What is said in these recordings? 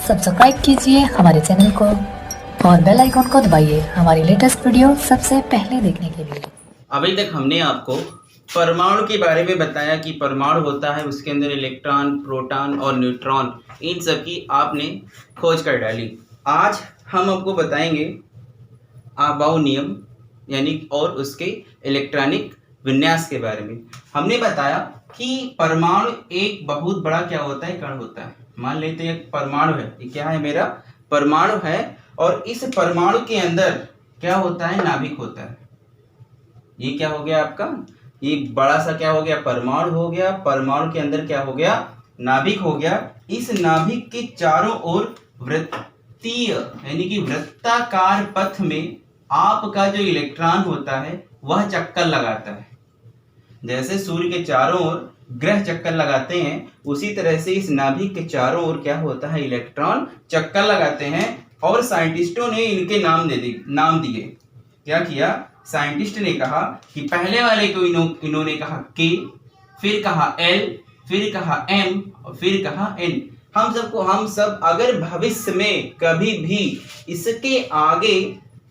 Subscribe कीजिए हमारे channel को और बेल आइकॉन को दबाइए हमारी लेटेस्ट वीडियो सबसे पहले देखने के लिए। अभी तक हमने आपको परमाणु के बारे में बताया कि परमाणु होता है, उसके अंदर इलेक्ट्रॉन, प्रोटॉन और न्यूट्रॉन, इन सब की आपने खोज कर डाली। आज हम आपको बताएंगे अबाव नियम यानी और उसके इलेक्ट्रॉनिक विन्यास के बारे में। हमने बताया कि परमाणु एक बहुत बड़ा क्या होता है, कण होता है। मान लेते हैं परमाणु है, ये क्या है, मेरा परमाणु है, और इस परमाणु के अंदर क्या होता है, नाभिक होता है। ये क्या हो गया आपका, ये बड़ा सा क्या हो गया, परमाणु हो गया। परमाणु के अंदर क्या हो गया, नाभिक हो गया। इस नाभिक के चारों ओर वृत्तीय यानी कि वृत्ताकार पथ में आपका जो इलेक्ट्रॉन होता है वह चक्कर लगाता है। जैसे सूर्य के चारों ओर ग्रह चक्कर लगाते हैं, उसी तरह से इस नाभिक के चारों ओर क्या होता है, इलेक्ट्रॉन चक्कर लगाते हैं। और साइंटिस्टों ने इनके नाम दिए। क्या किया, साइंटिस्ट ने कहा कि पहले वाले को इन्होंने कहा के, फिर कहा एल, फिर कहा एम और फिर कहा एन। हम सब अगर भविष्य में कभी भी इसके आगे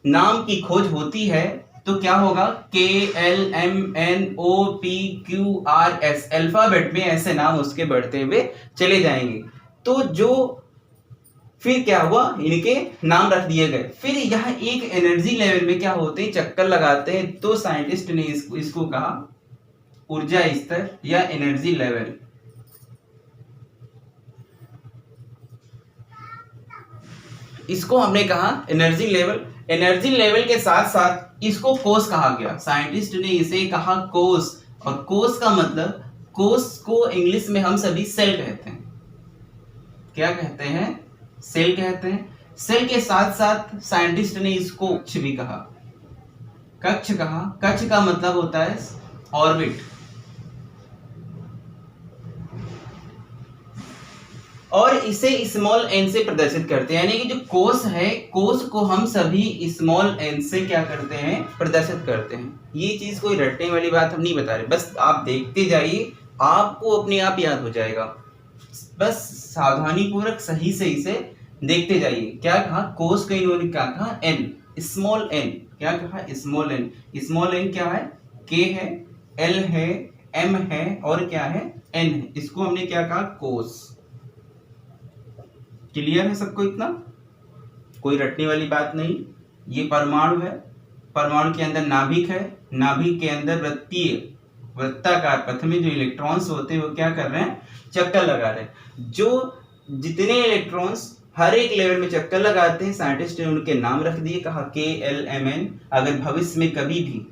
नाम की खोज होती है तो क्या होगा, K L M N O P Q R S, alphabet में ऐसे नाम उसके बढ़ते हुए चले जाएंगे। तो जो फिर क्या हुआ, इनके नाम रख दिए गए। फिर यह एक एनर्जी लेवल में क्या होते हैं, चक्कर लगाते हैं। तो साइंटिस्ट ने इसको कहा ऊर्जा स्तर या एनर्जी लेवल। इसको हमने कहा एनर्जी लेवल। एनर्जी लेवल के साथ साथ इसको कोष कहा गया। साइंटिस्ट ने इसे कहा कोष। और कोष का मतलब, कोष को इंग्लिश में हम सभी सेल कहते हैं। क्या कहते हैं, सेल कहते हैं। सेल के साथ साथ साइंटिस्ट ने इसको कक्ष भी कहा, कक्ष कहा। कक्ष का मतलब होता है ऑर्बिट। और इसे स्मॉल एन से प्रदर्शित करते हैं, यानी कि जो कोष है, कोष को हम सभी स्मॉल एन से क्या करते हैं, प्रदर्शित करते हैं। ये चीज कोई रटने वाली बात हम नहीं बता रहे, बस आप देखते जाइए, आपको अपने आप याद हो जाएगा। बस सावधानी पूर्वक सही से इसे देखते जाइए। क्या कहा, कोष का इन्होंने क्या कहा, एन, स्मॉल एन। क्या कहा, स्मॉल एन। स्मॉल एन क्या है, के है, एल है, एम है और क्या है, एन है। इसको हमने क्या कहा, कोष। क्लियर है सबको इतना, कोई रटने वाली बात नहीं। ये परमाणु है, परमाणु के अंदर नाभिक है, नाभिक के अंदर वृत्ताकार पथ में जो इलेक्ट्रॉन्स होते हैं वो क्या कर रहे हैं, चक्कर लगा रहे हैं। जो जितने इलेक्ट्रॉन्स हर एक लेवल में चक्कर लगाते हैं, साइंटिस्ट ने उनके नाम रख दिए, कहा के एल एम एन। अगर भविष्य में कभी भी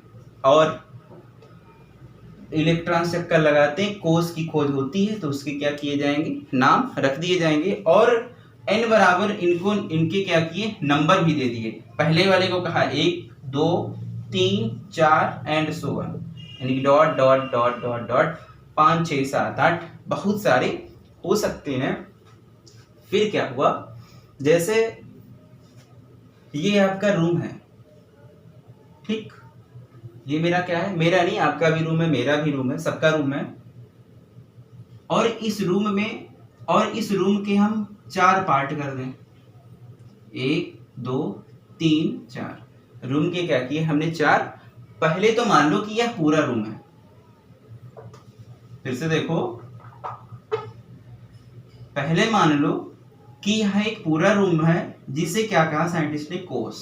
और इलेक्ट्रॉन चक्कर लगाते हैं, कोष की खोज होती है, तो उसके क्या किए जाएंगे, नाम रख दिए जाएंगे। और एन बराबर इनके क्या किए, नंबर भी दे दिए। पहले वाले को कहा 1 2 3 4 एंड सो ऑन, यानी dot dot dot dot dot 5 6 7 8 बहुत सारे हो सकते हैं। फिर क्या हुआ, जैसे ये आपका रूम है, ठीक, ये मेरा क्या है, मेरा नहीं, आपका भी रूम है, मेरा भी रूम है, सबका रूम है। और इस रूम के हम 4 पार्ट कर दें, 1 2 3 4। रूम के क्या किए हमने, 4। पहले तो मान लो कि यह पूरा रूम है। फिर से देखो, पहले मान लो कि यह एक पूरा रूम है, जिसे क्या कहा साइंटिस्ट ने, कोष।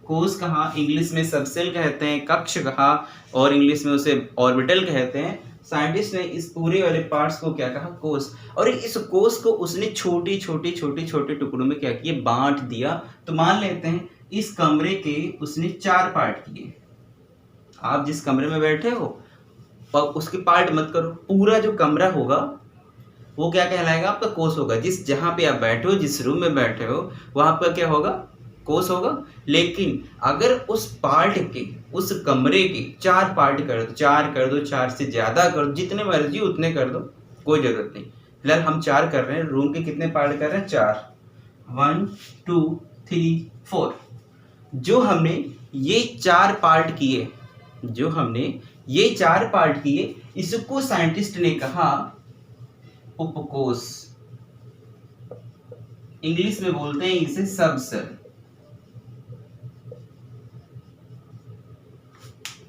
कोष कहा, इंग्लिश में सबसेल कहते हैं, कक्ष कहा, और इंग्लिश में उसे ऑर्बिटल कहते हैं। साइंटिस्ट ने इस पूरे वाले पार्ट्स को क्या कहा, कोष। और इस कोष को उसने छोटे छोटे छोटे छोटे टुकड़ों में क्या किए, बांट दिया। तो मान लेते हैं इस कमरे के उसने 4 पार्ट किए। आप जिस कमरे में बैठे हो और उसके पार्ट मत करो, पूरा जो कमरा होगा वो क्या कहलाएगा, आपका कोष होगा। जहां पे आप बैठे हो, जिस रूम में बैठे हो, वहां आपका क्या होगा, कोष होगा। लेकिन अगर उस पार्ट के, उस कमरे के 4 पार्ट कर दो, 4 कर दो, 4 से ज्यादा कर दो, जितने मर्जी उतने कर दो, कोई जरूरत नहीं। फिलहाल हम 4 कर रहे हैं। रूम के कितने पार्ट कर रहे हैं, 4, 1 2 3 4। जो हमने ये 4 पार्ट किए, इसको साइंटिस्ट ने कहा उपकोष। इंग्लिश में बोलते हैं इसे सब सेल।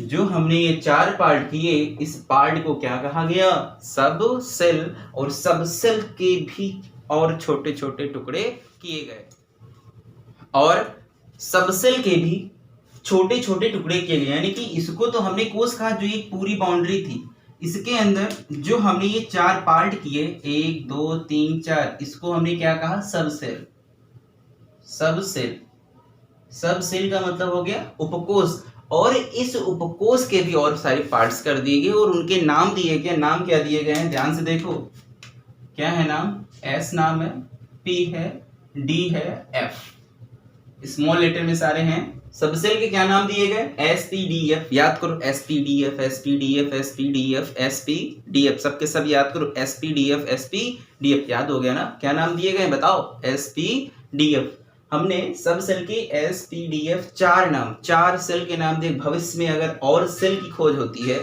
जो हमने ये 4 पार्ट किए, इस पार्ट को क्या कहा गया? सब सेल। और सब सेल के भी और छोटे छोटे टुकड़े किए गए, और सब सेल के भी छोटे छोटे टुकड़े के लिए, यानी कि इसको तो हमने कोश कहा, जो एक पूरी बाउंड्री थी, इसके अंदर जो हमने ये 4 पार्ट किए, 1 2 3 4, इसको हमने क्या कहा? सब सेल। सब सेल, सब सेल का मतलब हो गया उपकोष। और इस उपकोष के भी और सारे पार्ट्स कर दिए गए और उनके नाम दिए गए। नाम क्या दिए गए हैं? ध्यान से देखो, क्या है नाम? एस नाम है, पी है, डी है, एफ, स्मॉल लेटर में सारे हैं। सब सेल के क्या नाम दिए गए? S P D F. याद करो, S P D F, S P D F, S P D F, S P D F, सबके सब याद करो। S P D F, S P D F, याद हो गया ना? क्या नाम दिए गए बताओ? S P D F. हमने सब सेल के एस पी डी एफ 4 नाम, 4 सेल के नाम दिए। भविष्य में अगर और सेल की खोज होती है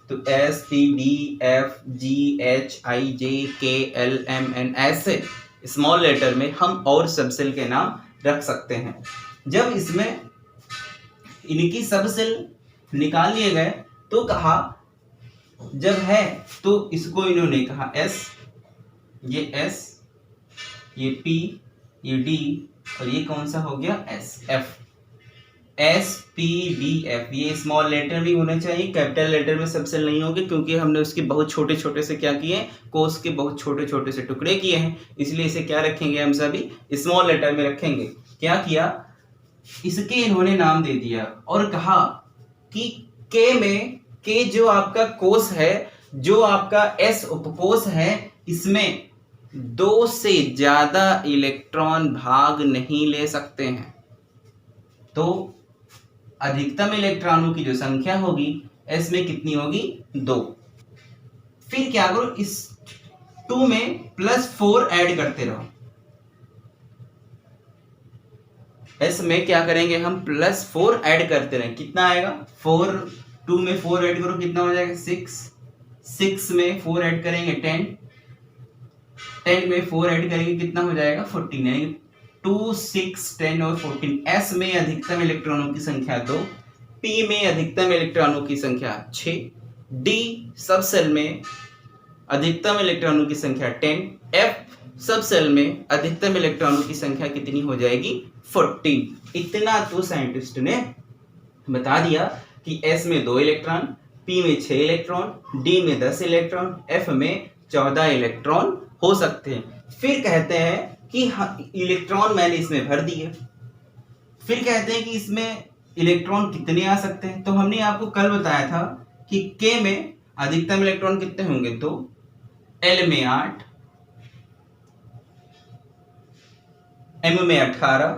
तो S P D F G H I J K L M N, ऐसे स्मॉल लेटर में हम और सब सेल के नाम रख सकते हैं। जब इसमें इनकी सब सेल निकाल लिए गए तो कहा, जब है तो इसको इन्होंने कहा एस, ये एस, ये पी, ये डी, और ये कौन सा हो गया? S, F. S P D F, ये स्मॉल लेटर भी होने चाहिए, कैपिटल लेटर में सब सेल नहीं होंगे, क्योंकि हमने उसके बहुत छोटे छोटे से क्या किए? कोष के बहुत छोटे छोटे से टुकड़े किए हैं, इसलिए इसे क्या रखेंगे? हम सभी स्मॉल लेटर में रखेंगे। क्या किया? इसके इन्होंने नाम दे दिया और कहा कि के में, के जो आपका कोष है, जो आपका एस उपकोष है, इसमें 2 से ज्यादा इलेक्ट्रॉन भाग नहीं ले सकते हैं। तो अधिकतम इलेक्ट्रॉनों की जो संख्या होगी एस में कितनी होगी? 2। फिर क्या करो? इस 2 में +4 ऐड करते रहो। एस में क्या करेंगे हम? +4 ऐड करते रहें। कितना आएगा? 4, 2 में 4 ऐड करो, कितना हो जाएगा? 6, 6 में 4 ऐड करेंगे 10, 10 में 4 ऐड करेंगे, कितना हो जाएगा? 14, यानी 2, 6, 10 और 14। एस में अधिकतम इलेक्ट्रॉनों की संख्या 2, पी में अधिकतम इलेक्ट्रॉनों की संख्या 6, डी सब सेल में अधिकतम इलेक्ट्रॉनों की संख्या 10, एफ सब सेल में अधिकतम इलेक्ट्रॉनों की संख्या कितनी हो जाएगी? 14। इतना तो साइंटिस्ट ने बता दिया कि एस में 2 इलेक्ट्रॉन, पी में 6 इलेक्ट्रॉन, डी में 10 इलेक्ट्रॉन, एफ में 14 इलेक्ट्रॉन हो सकते हैं। फिर कहते हैं कि इलेक्ट्रॉन मैंने इसमें भर दिए। फिर कहते हैं कि इसमें इलेक्ट्रॉन कितने आ सकते हैं? तो हमने आपको कल बताया था कि के में अधिकतम इलेक्ट्रॉन कितने होंगे? 2, एल में 8, एम में 18,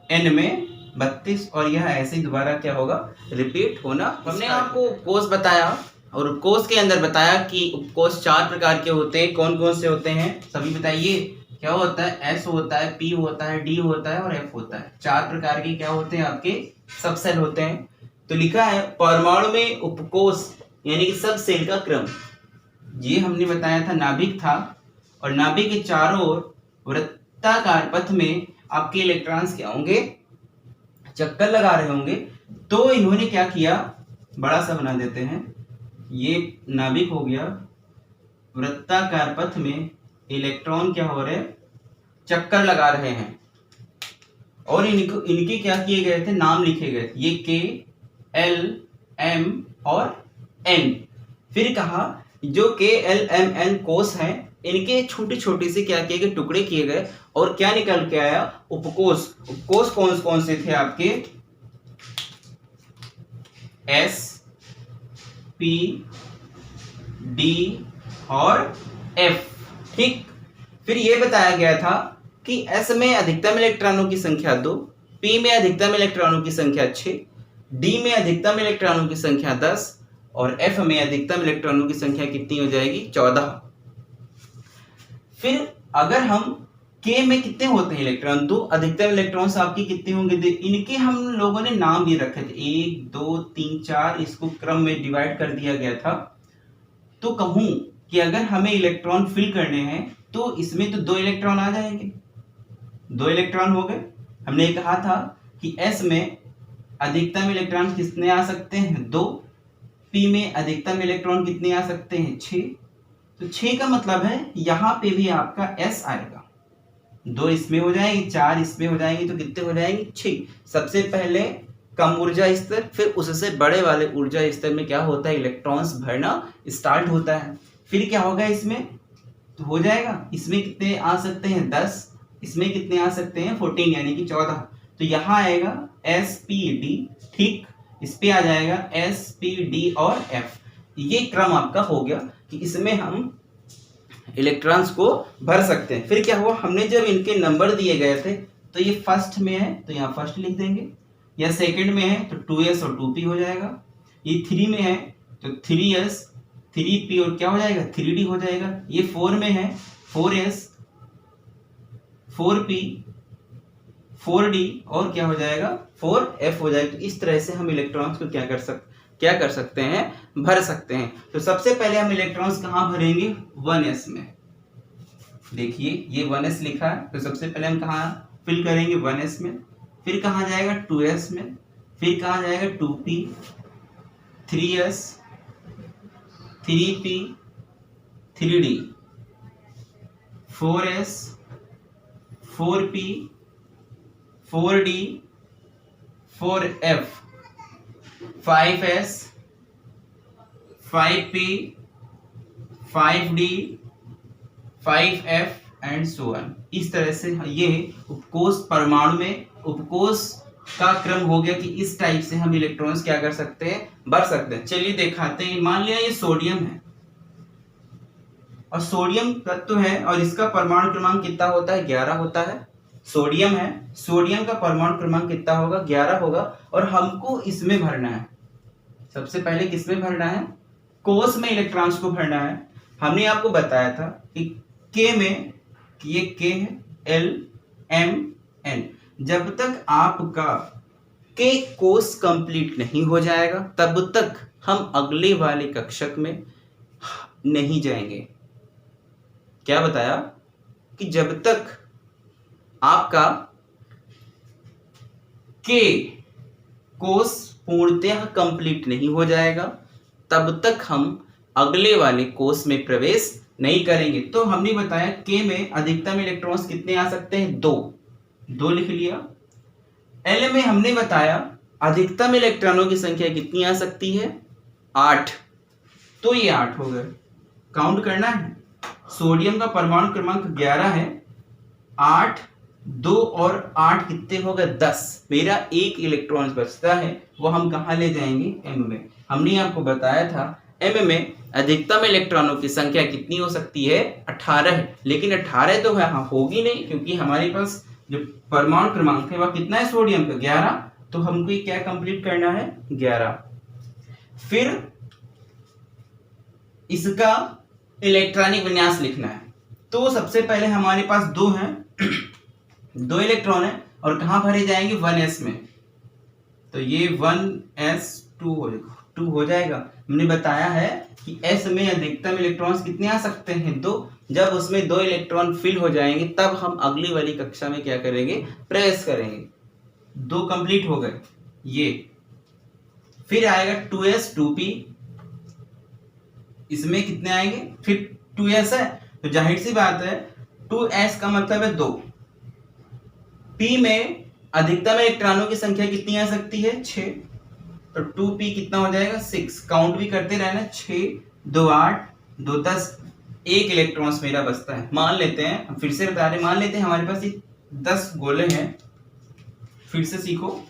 एन में 32, और यह ऐसे ही दोबारा क्या होगा? रिपीट होना। हमने आपको कोष बताया और उपकोष के अंदर बताया कि उपकोष 4 प्रकार के होते हैं। कौन कौन से होते हैं सभी बताइए? क्या होता है? एस होता है, पी होता है, डी होता है और एफ होता है। 4 प्रकार के क्या होते हैं? आपके सब सेल होते हैं। तो लिखा है परमाणु में उपकोष यानी कि सब सेल का क्रम। ये हमने बताया था नाभिक था, और नाभिक के चारों ओर वृत्ताकार पथ में आपके इलेक्ट्रॉन्स क्या होंगे? चक्कर लगा रहे होंगे। तो इन्होंने क्या किया? बड़ा सा बना देते हैं। ये नाभिक हो गया, वृत्ताकार पथ में इलेक्ट्रॉन क्या हो रहे? चक्कर लगा रहे हैं। और इनके क्या किए गए थे? नाम लिखे गए थे। ये के, एल, एम और एन। फिर कहा जो के, एल, एम, एन कोष हैं, इनके छोटे छोटे से क्या किए गए? टुकड़े किए गए, और क्या निकल के आया? उपकोष। उपकोष कौन कौन से थे आपके? एस, पी, डी और एफ। ठीक। फिर ये बताया गया था कि एस में अधिकतम इलेक्ट्रॉनों की संख्या 2, पी में अधिकतम इलेक्ट्रॉनों की संख्या 6, डी में अधिकतम इलेक्ट्रॉनों की संख्या 10 और एफ में अधिकतम इलेक्ट्रॉनों की संख्या कितनी हो जाएगी? 14। फिर अगर हम के में कितने होते हैं इलेक्ट्रॉन? तो अधिकतम इलेक्ट्रॉन्स आपके कितने होंगे? इनके हम लोगों ने नाम भी रखे थे, 1 2 3 4, इसको क्रम में डिवाइड कर दिया गया था। तो कहूं कि अगर हमें इलेक्ट्रॉन फिल करने हैं तो इसमें तो 2 इलेक्ट्रॉन आ जाएंगे, 2 इलेक्ट्रॉन हो गए। हमने कहा था कि s में अधिकतम इलेक्ट्रॉन कितने आ सकते हैं 2, p में अधिकतम इलेक्ट्रॉन कितने आ सकते हैं 6। तो 6 का मतलब है यहाँ पे भी आपका s आएगा। 2 इसमें हो जाएंगे, 4 इसमें हो जाएंगे, तो कितने हो जाएंगे 6। सबसे पहले कम ऊर्जा स्तर, फिर उससे बड़े वाले ऊर्जा स्तर में क्या होता है इलेक्ट्रॉन्स भरना स्टार्ट होता है। फिर क्या होगा इसमें, तो हो जाएगा इसमें कितने आ सकते हैं 10, इसमें कितने आ सकते हैं 14 यानी कि 14। तो यहाँ आएगा SPD, ठीक, इस पे आ जाएगा SPD और F। ये क्रम आपका हो गया कि इसमें हम इलेक्ट्रॉन्स को भर सकते हैं। फिर क्या हुआ, हमने जब इनके नंबर दिए गए थे तो ये फर्स्ट में है तो यहाँ फर्स्ट लिख देंगे, या सेकंड में है तो 2s और 2p हो जाएगा, ये 3 में है तो 3s 3p और क्या हो जाएगा 3d हो जाएगा, ये 4 में है 4s 4p 4d और क्या हो जाएगा 4f हो जाएगा। तो इस तरह से हम इलेक्ट्रॉन्स को क्या कर सकते हैं, भर सकते हैं। तो सबसे पहले हम इलेक्ट्रॉन्स कहाँ भरेंगे 1s में। देखिए ये 1s लिखा है, तो सबसे पहले हम कहाँ फिल करेंगे 1s में, फिर कहाँ जाएगा 2s में, फिर कहाँ जाएगा 2p 3s 3p 3d 4s 4p 4d 4f 5s 5p 5d 5f and so on. इस तरह से ये उपकोष परमाणु में उपकोष का क्रम हो गया कि इस टाइप से हम इलेक्ट्रॉन्स क्या कर सकते हैं, भर सकते हैं। चलिए दिखाते हैं। मान लिया ये सोडियम है और सोडियम तत्व है और इसका परमाणु क्रमांक कितना होता है 11 होता है। सोडियम है, सोडियम का परमाणु क्रमांक कितना होगा 11 होगा और हमको इसमें भरना है। सबसे पहले किसमें भरना है, कोष में इलेक्ट्रॉन्स को भरना है। हमने आपको बताया था कि K में, ये K है L M N, जब तक आपका K कोष कंप्लीट नहीं हो जाएगा तब तक हम अगले वाले कक्षक में नहीं जाएंगे। क्या बताया कि जब तक आपका K कोष पूर्णतः कंप्लीट नहीं हो जाएगा तब तक हम अगले वाले कोष में प्रवेश नहीं करेंगे। तो हमने बताया K में अधिकतम इलेक्ट्रॉन्स कितने आ सकते हैं 2 लिख लिया। L में हमने बताया अधिकतम इलेक्ट्रॉनों की संख्या कितनी आ सकती है 8, तो ये 8 हो गए। काउंट करना है, सोडियम का परमाणु क्रमांक 11 है, 8 2 और 8 कितने हो गए 10। मेरा एक इलेक्ट्रॉन बचता है, वो हम कहाँ ले जाएंगे M में। हमने आपको बताया था M में अधिकतम इलेक्ट्रॉनों की संख्या कितनी हो सकती है 18 है, लेकिन 18 तो हाँ होगी नहीं क्योंकि हमारे पास जो परमाणु क्रमांक है वह कितना है सोडियम का 11, तो हमको ये क्या कंप्लीट करना है 11। फिर इसका इलेक्ट्रॉनिक विन्यास लिखना है। तो सबसे पहले हमारे पास 2 हैं 2 इलेक्ट्रॉन है और कहाँ भरे जाएंगे 1s में, तो ये 1s2 हो जाएगा। हमने बताया है कि s में अधिकतम इलेक्ट्रॉन्स कितने आ सकते हैं 2, जब उसमें 2 इलेक्ट्रॉन फिल हो जाएंगे तब हम अगली वाली कक्षा में क्या करेंगे प्रवेश करेंगे। 2 कंप्लीट हो गए ये। फिर आएगा 2s 2p, इसमें कितने आएंगे, फिर 2s है तो जाहिर सी बात है 2s का मतलब है 2। p में अधिकतम इलेक्ट्रॉनों की संख्या कितनी आ सकती है 6, तो 2p कितना हो जाएगा 6। काउंट भी करते रहना, 6 2 8 2 10, एक इलेक्ट्रॉन्स मेरा बचता है। मान लेते हैं, फिर से बता रहे, मान लेते हैं हमारे पास ये 10 गोले हैं। फिर से सीखो,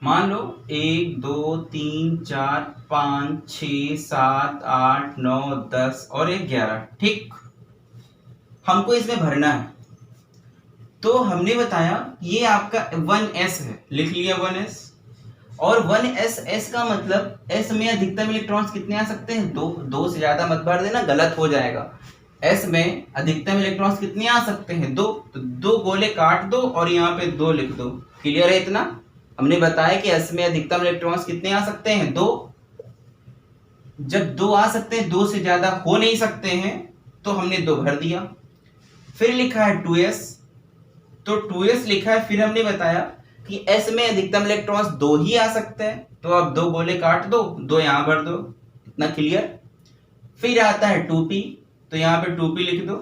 मान लो 1 2 3 4 5 6 7 8 9 10 और 11, ठीक। हमको इसमें भरना है, तो हमने बताया ये आपका 1s है, लिख लिया 1s। और 1s का मतलब s में अधिकतम इलेक्ट्रॉन्स कितने आ सकते हैं 2 से ज्यादा मत भर देना, गलत हो जाएगा। s में अधिकतम इलेक्ट्रॉन्स कितने आ सकते हैं 2, तो 2 गोले काट दो और यहाँ पे 2 लिख दो। क्लियर है इतना। हमने बताया कि s में अधिकतम इलेक्ट्रॉन्स कितने आ सकते हैं 2, जब 2 आ सकते हैं 2 से ज्यादा हो नहीं सकते हैं, तो हमने 2 भर दिया। फिर लिखा है 2s, तो 2s लिखा है। फिर हमने बताया कि s में अधिकतम इलेक्ट्रॉन्स 2 ही आ सकते हैं, तो आप 2 गोले काट दो, 2 यहां भर दो, इतना क्लियर। फिर आता है 2p, तो यहाँ पे 2p लिख दो।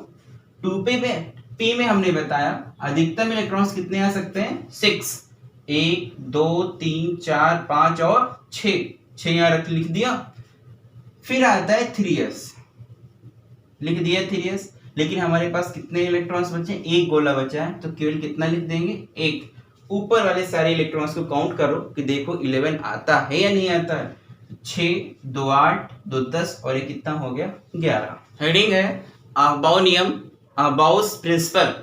2p में p में हमने बताया अधिकतम इलेक्ट्रॉन्स कितने आ सकते हैं, 6, 1 2 3 4 5 और 6 यहाँ रख लिख दिया। फिर आता है 3s, लिख दिया 3s, लेकिन हमारे पास कितने इलेक्ट्रॉन्स बचे, एक गोला बचा है, तो केवल कितना लिख देंगे, एक। ऊपर वाले सारे इलेक्ट्रॉन्स को काउंट करो कि देखो 11 आता है या नहीं आता है। 6 2 8 2 10 और ये कितना हो गया, 11। हेडिंग है अफबाउ नियम, अफबाउस प्रिंसिपल।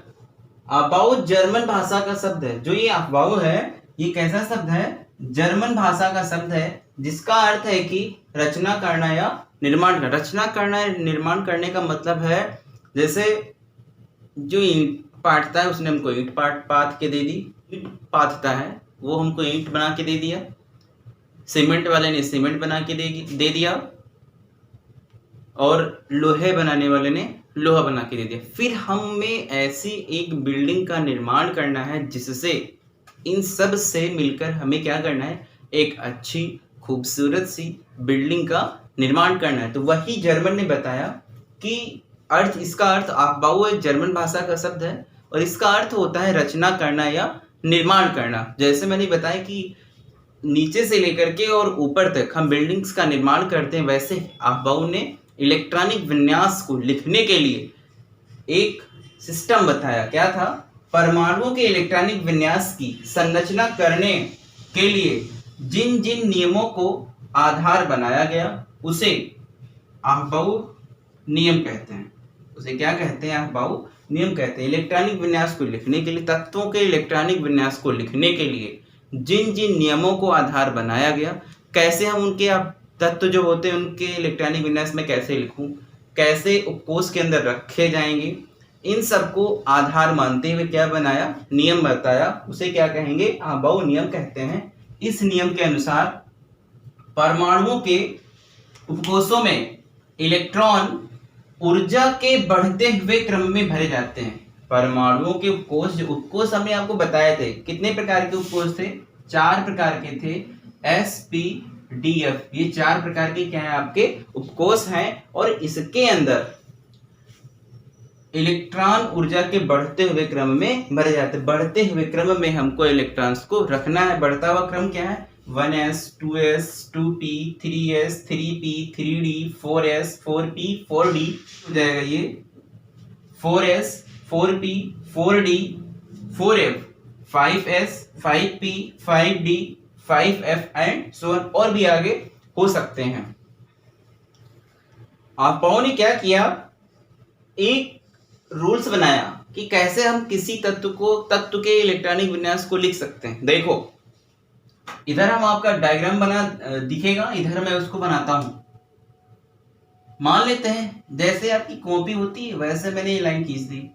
अफबाउ जर्मन भाषा का शब्द है। जो ये अफबाउ है ये कैसा शब्द है, जर्मन भाषा का शब्द है, जिसका अर्थ है कि रचना करना या निर्माण करना। रचना करना या निर्माण करने का मतलब है, जैसे जो ईंट पाटता है उसने हमको ईंट पात के दे दी, ईंट पाटता है वो हमको ईंट बना के दे दिया, सीमेंट वाले ने सीमेंट बना के दे दिया, और लोहे बनाने वाले ने लोहा बना के दे दिया। फिर हमें ऐसी एक बिल्डिंग का निर्माण करना है जिससे इन सब से मिलकर हमें क्या करना है, एक अच्छी खूबसूरत सी बिल्डिंग का निर्माण करना है। तो वही जर्मन ने बताया कि अर्थ, इसका अर्थ अफबाउ एक जर्मन भाषा का शब्द है और इसका अर्थ होता है रचना करना या निर्माण करना। जैसे मैंने बताया कि नीचे से लेकर के और ऊपर तक हम बिल्डिंग्स का निर्माण करते हैं, वैसे अफबाउ ने इलेक्ट्रॉनिक विन्यास को लिखने के लिए एक सिस्टम बताया। क्या था, परमाणुओं के इलेक्ट्रॉनिक विन्यास की संरचना करने के लिए जिन जिन नियमों को आधार बनाया गया उसे अफबाउ नियम कहते हैं। उसे क्या कहते हैं, अफबाउ नियम कहते हैं। इलेक्ट्रॉनिक विन्यास को लिखने के लिए, तत्वों के इलेक्ट्रॉनिक विन्यास को लिखने के लिए जिन जिन नियमों को आधार बनाया गया, कैसे हम उनके तत्व जो होते हैं उनके इलेक्ट्रॉनिक विन्यास में कैसे लिखूं, कैसे उपकोष के अंदर रखे जाएंगे, इन सबको आधार मानते हुए क्या बनाया, नियम बताया। उसे क्या कहेंगे, अफबाउ नियम कहते हैं। इस नियम के अनुसार परमाणुओं के उपकोषों में इलेक्ट्रॉन ऊर्जा के बढ़ते हुए क्रम में भरे जाते हैं। परमाणुओं के उपकोष, जो उपकोष हमने आपको बताए थे, कितने प्रकार के उपकोष थे, 4 प्रकार के थे, s p d f, ये 4 प्रकार के क्या है आपके उपकोष हैं। और इसके अंदर इलेक्ट्रॉन ऊर्जा के बढ़ते हुए क्रम में भरे जाते हैं। बढ़ते हुए क्रम में हमको इलेक्ट्रॉन्स को रखना है। बढ़ता हुआ क्रम क्या है, 1s 2s 2p 3s 3p 3d 4s 4p 4d हो जाएगा, ये 4s 4p 4d 4f 5s 5p 5d 5f and so on, और भी आगे हो सकते हैं। अफबाउ ने क्या किया, एक रूल्स बनाया कि कैसे हम किसी तत्व के इलेक्ट्रॉनिक विन्यास को लिख सकते हैं। देखो इधर हम आपका डायग्राम बना दिखेगा, इधर मैं उसको बनाता हूं। मान लेते हैं जैसे आपकी कॉपी होती है वैसे मैंने ये लाइन खींच दी,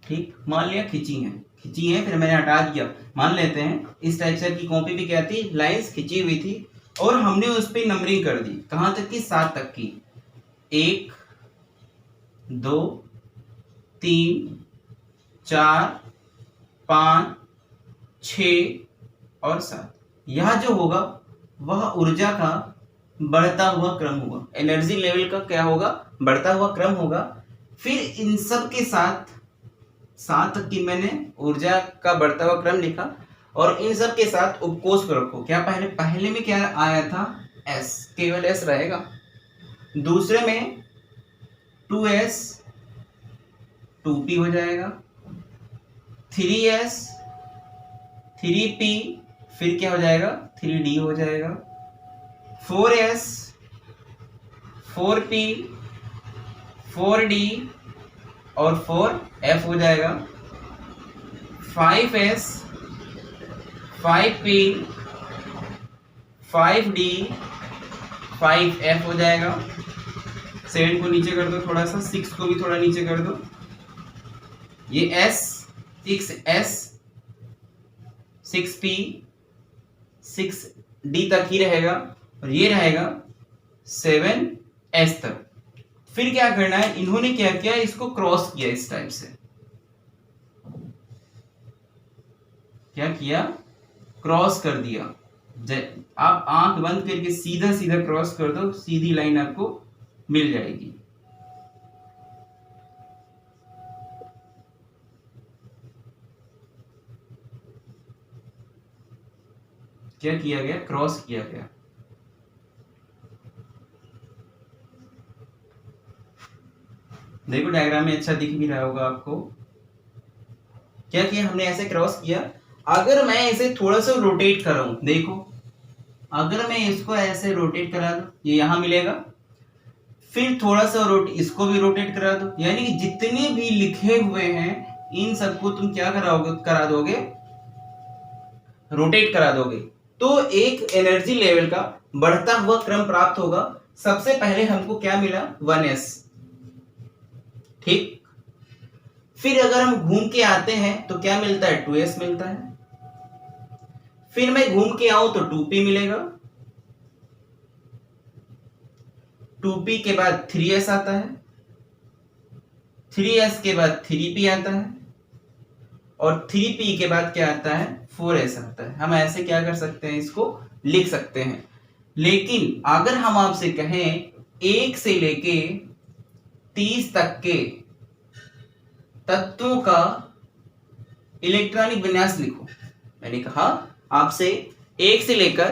ठीक, मान लिया खिंची है, फिर मैंने हटा दिया। मान लेते हैं इस टाइप से आपकी कॉपी भी क्या थी, लाइंस खिंची हुई थी और हमने उस पर नंबरिंग कर दी। कहां तक की, 7 तक की, 1 2 3 4 5 6 और 7। यह जो होगा वह ऊर्जा का बढ़ता हुआ क्रम होगा, एनर्जी लेवल का क्या होगा, बढ़ता हुआ क्रम होगा। फिर इन सब के साथ 7 तक की मैंने ऊर्जा का बढ़ता हुआ क्रम लिखा और इन सब के साथ उपकोष को रखो। क्या पहले में क्या आया था, s, केवल s रहेगा। दूसरे में 2s 2p हो जाएगा, 3s 3p, फिर क्या हो जाएगा, 3d हो जाएगा, 4s 4p 4d और 4f हो जाएगा, 5s 5p 5d 5f हो जाएगा। 7 को नीचे कर दो थोड़ा सा, 6 को भी थोड़ा नीचे कर दो, ये s 6s 6p 6d तक ही रहेगा और ये रहेगा 7s तक। फिर क्या करना है, इन्होंने क्या किया, इसको क्रॉस किया इस टाइप से, क्या किया, क्रॉस कर दिया। आप आंख बंद करके सीधा सीधा क्रॉस कर दो, सीधी लाइन आपको मिल जाएगी। क्या किया गया, क्रॉस किया गया। देखो डायग्राम में अच्छा दिख भी रहा होगा आपको। क्या किया हमने, ऐसे क्रॉस किया। अगर मैं इसे थोड़ा सा रोटेट कर रहा हूं, देखो अगर मैं इसको ऐसे रोटेट करा दूं, ये यहां मिलेगा, फिर थोड़ा सा इसको भी रोटेट करा दो, यानी कि जितने भी लिखे हुए हैं इन सबको तुम क्या करा दोगे, रोटेट करा दोगे, तो एक एनर्जी लेवल का बढ़ता हुआ क्रम प्राप्त होगा। सबसे पहले हमको क्या मिला, 1s, ठीक। फिर अगर हम घूम के आते हैं तो क्या मिलता है, 2s मिलता है। फिर मैं घूम के आऊं तो 2p मिलेगा, 2p के बाद 3s आता है, 3s के बाद 3p आता है, और 3p के बाद क्या आता है, 4s आता है। हम ऐसे क्या कर सकते हैं, इसको लिख सकते हैं। लेकिन अगर हम आपसे कहें 1 से लेके 30 तक के तत्वों का इलेक्ट्रॉनिक विन्यास लिखो, मैंने कहा आपसे 1 से लेकर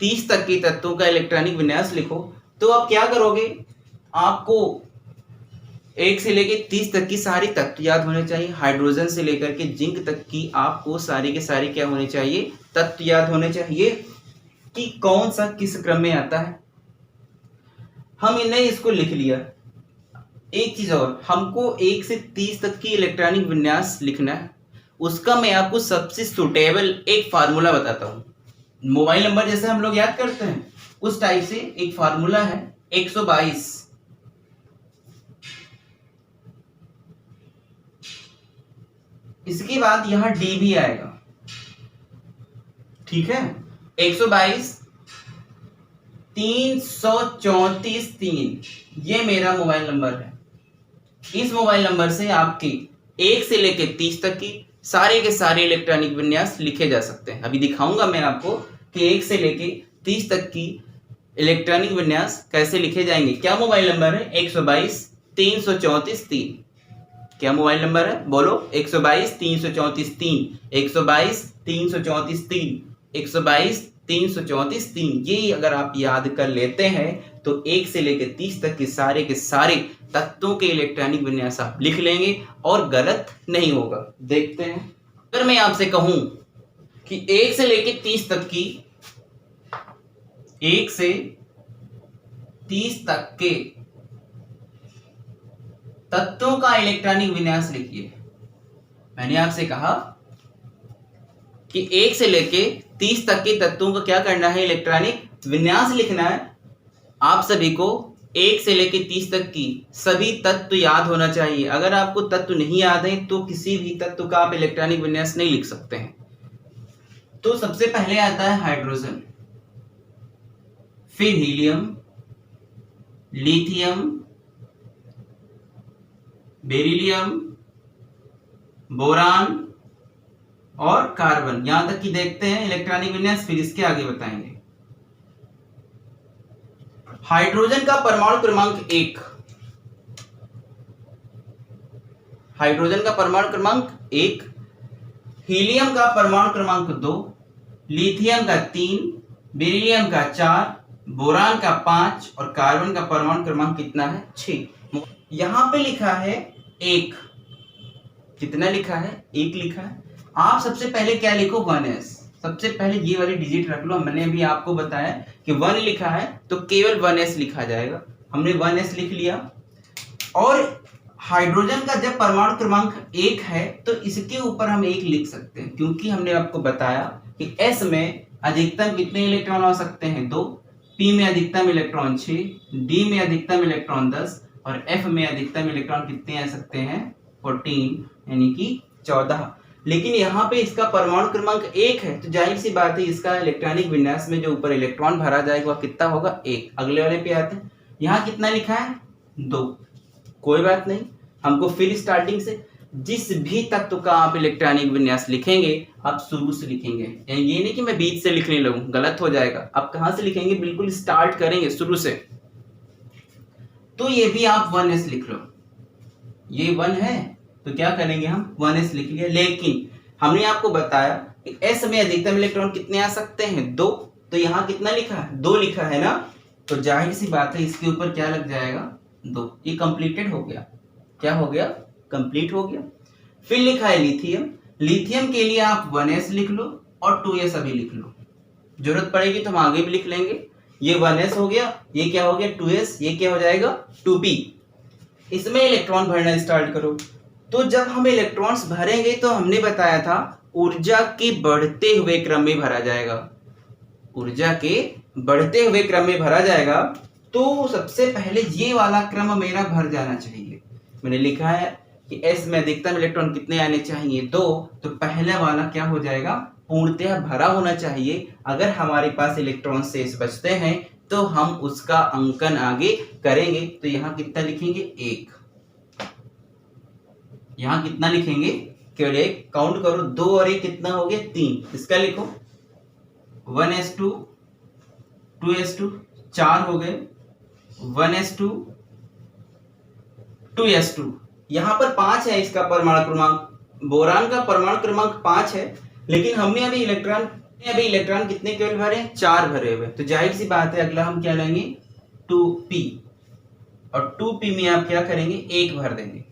30 तक के तत्वों का इलेक्ट्रॉनिक विन्यास लिखो, तो आप क्या करोगे, आपको 1 से लेकर 30 तक की सारी तत्व याद होने चाहिए। हाइड्रोजन से लेकर के जिंक तक की आपको सारी के सारी क्या होने चाहिए, तत्व याद होने चाहिए कि कौन सा किस क्रम में आता है। हम इन्हें इसको लिख लिया। एक चीज और, हमको 1 से 30 तक की इलेक्ट्रॉनिक विन्यास लिखना है, उसका मैं आपको सबसे सुटेबल एक फार्मूला बताता हूं। मोबाइल नंबर जैसे हम लोग याद करते हैं उस टाइप से एक फार्मूला है 122। इसके बाद यहां डी भी आएगा, ठीक है। 122 334 3, ये मेरा मोबाइल नंबर है। इस मोबाइल नंबर से आपकी 1 से लेकर 30 तक की सारे के सारे इलेक्ट्रॉनिक विन्यास लिखे जा सकते हैं। अभी दिखाऊंगा मैं आपको कि 1 से लेकर 30 तक की इलेक्ट्रॉनिक विन्यास कैसे लिखे जाएंगे। क्या मोबाइल नंबर है, 122 334 3। क्या मोबाइल नंबर है, बोलो, 122 334 3, 122 334 3, 122 334 3। ये अगर आप याद कर लेते हैं तो 1 से लेकर 30 तक के सारे तत्वों के इलेक्ट्रॉनिक विन्यास आप लिख लेंगे और गलत नहीं होगा। देखते हैं, अगर मैं आपसे कहूं कि 1 से लेकर 30 तक की 1 से 30 तक के तत्वों का इलेक्ट्रॉनिक विन्यास लिखिए। मैंने आपसे कहा कि 1 से लेके 30 तक के तत्वों का क्या करना है, इलेक्ट्रॉनिक विन्यास लिखना है। आप सभी को 1 से लेके 30 तक की सभी तत्व याद होना चाहिए। अगर आपको तत्व नहीं याद है तो किसी भी तत्व का आप इलेक्ट्रॉनिक विन्यास नहीं लिख सकते हैं। तो सबसे पहले आता है हाइड्रोजन, फिर हीलियम, लिथियम, बेरिलियम, बोरान और कार्बन। यहां तक कि देखते हैं इलेक्ट्रॉनिक विन्यास, फिर इसके आगे बताएंगे। हाइड्रोजन का परमाणु क्रमांक 1, हाइड्रोजन का परमाणु क्रमांक 1, हीलियम का परमाणु क्रमांक 2, लिथियम का 3, बेरिलियम का 4, बोरान का 5 और कार्बन का परमाणु क्रमांक कितना है, 6। यहां पे लिखा है 1, कितना लिखा है, 1 लिखा है। आप सबसे पहले क्या लिखो, 1s। सबसे पहले ये वाली डिजिट रख लो। मैंने अभी आपको बताया कि 1 लिखा है तो केवल 1s लिखा जाएगा। हमने 1s लिख लिया। और हाइड्रोजन का जब परमाणु क्रमांक 1 है तो इसके ऊपर हम 1 लिख सकते हैं, क्योंकि हमने आपको बताया कि s में अधिकतम कितने इलेक्ट्रॉन आ सकते हैं, 2, p में अधिकतम इलेक्ट्रॉन 6, d में अधिकतम इलेक्ट्रॉन 10 और f में अधिकतम इलेक्ट्रॉन कितने आ सकते हैं, 14, यानी कि 14। लेकिन यहाँ पे इसका परमाणु क्रमांक 1 है तो जाहिर सी बात है इसका इलेक्ट्रॉनिक विन्यास में जो ऊपर इलेक्ट्रॉन भरा जाएगा वह कितना होगा, 1। अगले वाले पे आते हैं, यहाँ कितना लिखा है, 2। कोई बात नहीं, हमको फिर स्टार्टिंग से जिस भी तत्व का आप इलेक्ट्रॉनिक विन्यास लिखेंगे आप शुरू से लिखेंगे, यानी ये नहीं कि मैं बीच से लिखने लगूं, गलत हो जाएगा। आप कहां से लिखेंगे, बिल्कुल स्टार्ट करेंगे शुरू से। तो ये भी आप 1s लिख लो, ये 1 है तो क्या करेंगे हम 1s लिख लिया। लेकिन हमने आपको बताया कि s में अधिकतम इलेक्ट्रॉन कितने आ सकते हैं, 2। तो यहाँ कितना लिखा है, 2 लिखा है ना, तो जाहिर सी बात है इसके ऊपर क्या लग जाएगा, 2। ये कंप्लीटेड हो गया, क्या हो गया, कंप्लीट हो गया। फिर लिखा है लिथियम, लिथियम के लिए आप 1s लिख लो और 2s अभी लिख लो, जरूरत पड़ेगी तो हम आगे भी लिख लेंगे। ये 1s हो गया, ये क्या हो गया 2s, ये क्या हो जाएगा 2p। इसमें इलेक्ट्रॉन भरना स्टार्ट करो। तो जब हम इलेक्ट्रॉन्स भरेंगे तो हमने बताया था ऊर्जा के बढ़ते हुए क्रम में भरा जाएगा, ऊर्जा के बढ़ते हुए क्रम में भरा जाएगा। तो सबसे पहले ये वाला क्रम मेरा भर जाना चाहिए। मैंने लिखा है कि s में अधिकतम इलेक्ट्रॉन कितने आने चाहिए, 2। तो पहला वाला क्या हो जाएगा, पूर्णतः भरा होना चाहिए। अगर हमारे पास इलेक्ट्रॉन शेष बचते हैं तो हम उसका अंकन आगे करेंगे। तो यहाँ कितना लिखेंगे, 1। यहाँ कितना लिखेंगे, केवल 1। काउंट करो, 2 और 1 कितना हो गया, 3। इसका लिखो 1s2 2s2, 4 हो गए, 1s2 2s2। यहाँ पर 5 है इसका परमाणु क्रमांक, बोरान का परमाणु क्रमांक 5 है, लेकिन हमने अभी इलेक्ट्रॉन कितने केवल भरे, 4 भरे हुए। तो जाहिर सी बात है अगला हम क्या लेंगे, 2p। और 2p में आप क्या करेंगे, 1 भर देंगे।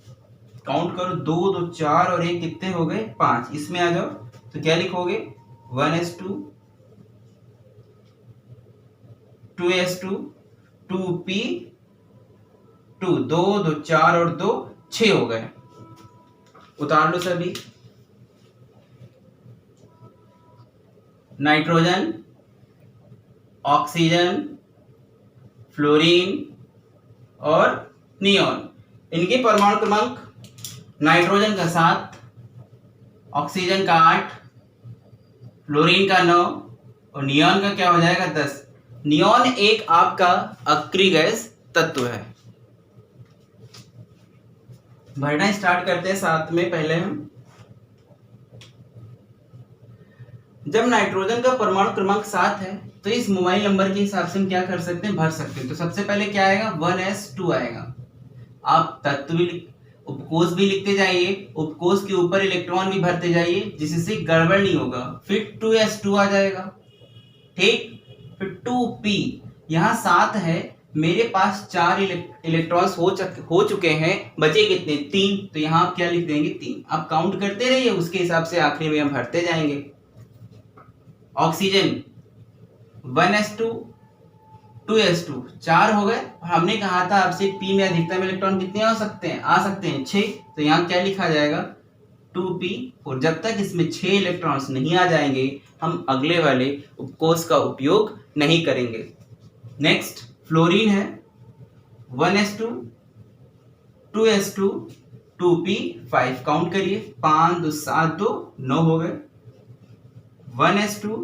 काउंट करो, 2 2 4 और 1 कितने हो गए, 5। इसमें आ जाओ तो क्या लिखोगे, 1s2 2s2 2p 2, 2 2 4 और 2 6 हो गए। उतार लो सभी। नाइट्रोजन, ऑक्सीजन, फ्लोरीन और नियॉन, इनके परमाणु क्रमांक नाइट्रोजन का 7, ऑक्सीजन का 8, फ्लोरीन का 9 और नियॉन का क्या हो जाएगा, 10। नियॉन एक आपका अक्रिय गैस तत्व है। भरना स्टार्ट करते हैं साथ में। पहले हम जब नाइट्रोजन का परमाणु क्रमांक 7 है तो इस मोबाइल नंबर के हिसाब से हम क्या कर सकते हैं, भर सकते हैं। तो सबसे पहले क्या आएगा, 1s2 आएगा। आप तत्व भी उपकोष भी लिखते जाइए, उपकोष के ऊपर इलेक्ट्रॉन भी भरते जाइए, जिससे गड़बड़ नहीं होगा। फिर 2s2 आ जाएगा, ठीक। फिर 2p, यहाँ 7 है, मेरे पास 4 इलेक्ट्रॉन्स हो चुके हैं, बचे कितने, 3। तो यहाँ आप क्या लिख देंगे, 3। आप काउंट करते रहिए, उसके हिसाब से आखिरी में हम भरते जाएंगे। ऑक्सीजन 1s2 2s2, 4 हो गए। हमने कहा था आपसे p में अधिकतम इलेक्ट्रॉन कितने आ सकते हैं 6। तो यहाँ क्या लिखा जाएगा, 2p। और जब तक इसमें 6 इलेक्ट्रॉन्स नहीं आ जाएंगे हम अगले वाले उपकोष का उपयोग नहीं करेंगे। नेक्स्ट फ्लोरीन है, 1s2 2s2 2p 5। काउंट करिए, 5 2 7 2 9 हो गए। 1s2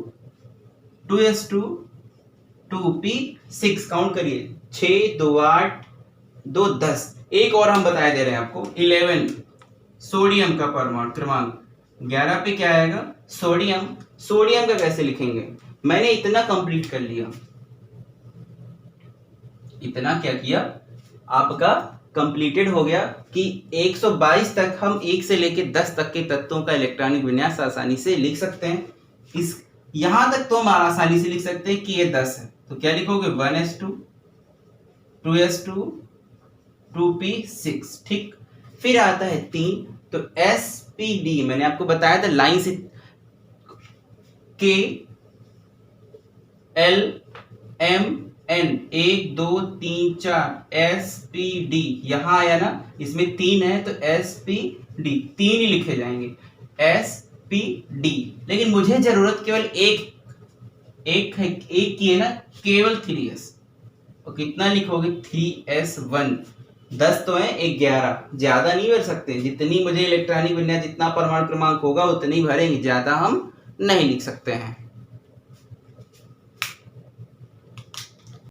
2s2 2p 6। काउंट करिए, 6 2 8 2 10। एक और हम बताए दे रहे हैं आपको, 11 सोडियम का परमाणु क्रमांक 11 पे क्या आएगा, सोडियम का कैसे लिखेंगे। मैंने इतना कंप्लीट कर लिया, इतना क्या किया, आपका कंप्लीटेड हो गया कि 122 तक हम 1 से लेकर 10 तक के तत्वों का इलेक्ट्रॉनिक विन्यास आसानी से लिख सकते हैं। इस यहां तक तो हम आसानी से लिख सकते हैं कि ये 10 है। तो क्या लिखोगे, 1s2 2s2 2p 6, ठीक। फिर आता है 3, तो spd मैंने आपको बताया था लाइन से, k l m n 1 2 3 4 spd, यहां आया ना, इसमें 3 है तो spd 3 ही लिखे जाएंगे, spd। लेकिन मुझे जरूरत केवल एक की है ना, केवल 3s। और कितना लिखोगे, 3s1। 10 तो है, 11, ज्यादा नहीं भर सकते। जितनी मुझे इलेक्ट्रॉनिक विन्यास, जितना परमाणु क्रमांक होगा उतनी भरेंगे, ज्यादा हम नहीं लिख सकते हैं।